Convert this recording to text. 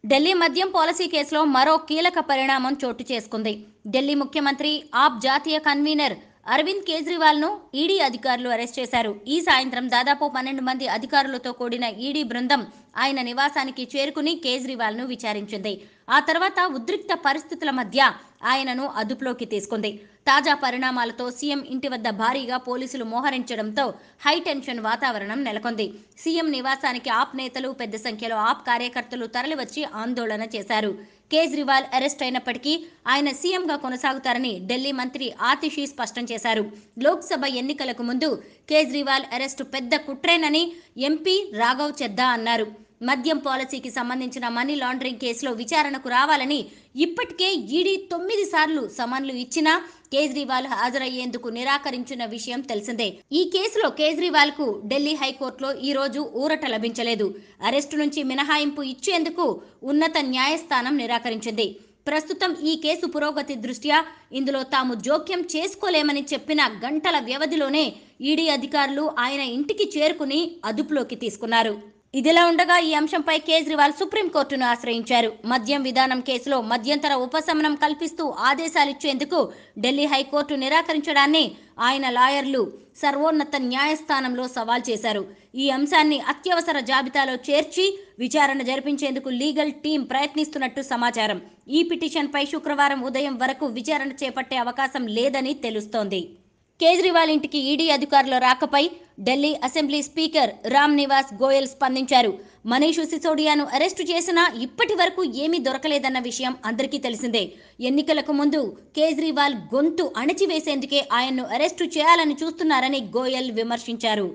ఢిల్లీ మద్యం పాలసీ కేసులో మరో కీలక పరిణామం చోటు చేసుకుంది. ఢిల్లీ ముఖ్యమంత్రి ఆప్ జాతీయ కన్వీనర్ అరవింద్ కేజ్రీవాల్ను ఈడీ అధికారులు అరెస్ట్ చేశారు. ఈ సాయంత్రం దాదాపు 12 మంది అధికారులతో కూడిన ఈడీ బృందం ఆయన నివాసానికి చేరుకుని కేజ్రీవాల్ను విచారించింది. ఆ తర్వాత ఉద్రిక్త పరిస్థితుల మధ్య ఆయనను అదుపులోకి తీసుకుంది. తాజా పరిణామాలతో సీఎం ఇంటి వద్ద భారీగా పోలీసులు మోహరించడంతో హైటెన్షన్ వాతావరణం నెలకొంది. సీఎం నివాసానికి ఆప్ నేతలు, పెద్ద సంఖ్యలో ఆప్ కార్యకర్తలు తరలివచ్చి ఆందోళన చేశారు. కేజ్రీవాల్ అరెస్ట్ అయినప్పటికీ ఆయన సీఎంగా కొనసాగుతారని ఢిల్లీ మంత్రి ఆతిషి స్పష్టం చేశారు. లోక్సభ ఎన్నికలకు ముందు కేజ్రీవాల్ అరెస్టు పెద్ద కుట్రేనని ఎంపీ రాఘవ్ చెద్దా అన్నారు. మద్యం పాలసీకి సంబంధించిన మనీ లాండరింగ్ కేసులో విచారణకు రావాలని ఇప్పటికే ఈడీ 9 సార్లు సమన్లు ఇచ్చినా కేజ్రీవాల్ హాజరయ్యేందుకు నిరాకరించిన విషయం తెలిసిందే. ఈ కేసులో కేజ్రీవాల్ కు ఢిల్లీ హైకోర్టులో ఈ రోజు ఊరట లభించలేదు. అరెస్టు నుంచి మినహాయింపు ఇచ్చేందుకు ఉన్నత న్యాయస్థానం నిరాకరించింది. ప్రస్తుతం ఈ కేసు పురోగతి దృష్ట్యా ఇందులో తాము జోక్యం చేసుకోలేమని చెప్పిన గంటల వ్యవధిలోనే ఈడీ అధికారులు ఆయన ఇంటికి చేరుకుని అదుపులోకి తీసుకున్నారు. ఇదిలా ఉండగా ఈ అంశంపై కేజ్రీవాల్ సుప్రీంకోర్టును ఆశ్రయించారు. మద్యం విధానం కేసులో మధ్యంతర ఉపశమనం కల్పిస్తూ ఆదేశాలిచ్చేందుకు ఢిల్లీ హైకోర్టు నిరాకరించడాన్ని ఆయన లాయర్లు సర్వోన్నత న్యాయస్థానంలో సవాల్ చేశారు. ఈ అంశాన్ని అత్యవసర జాబితాలో చేర్చి విచారణ జరిపించేందుకు లీగల్ టీం ప్రయత్నిస్తున్నట్టు సమాచారం. ఈ పిటిషన్పై శుక్రవారం ఉదయం వరకు విచారణ చేపట్టే అవకాశం లేదని తెలుస్తోంది. కేజ్రీవాల్ ఇంటికి ఈడీ అధికారుల రాకపై ఢిల్లీ అసెంబ్లీ స్పీకర్ రామ్ నివాస్ గోయల్ స్పందించారు. మనీష్ సిసోడియాను అరెస్టు చేసినా ఇప్పటి వరకు ఏమీ దొరకలేదన్న విషయం అందరికీ తెలిసిందే. ఎన్నికలకు ముందు కేజ్రీవాల్ గొంతు అణచివేసేందుకే ఆయన్ను అరెస్టు చేయాలని చూస్తున్నారని గోయల్ విమర్శించారు.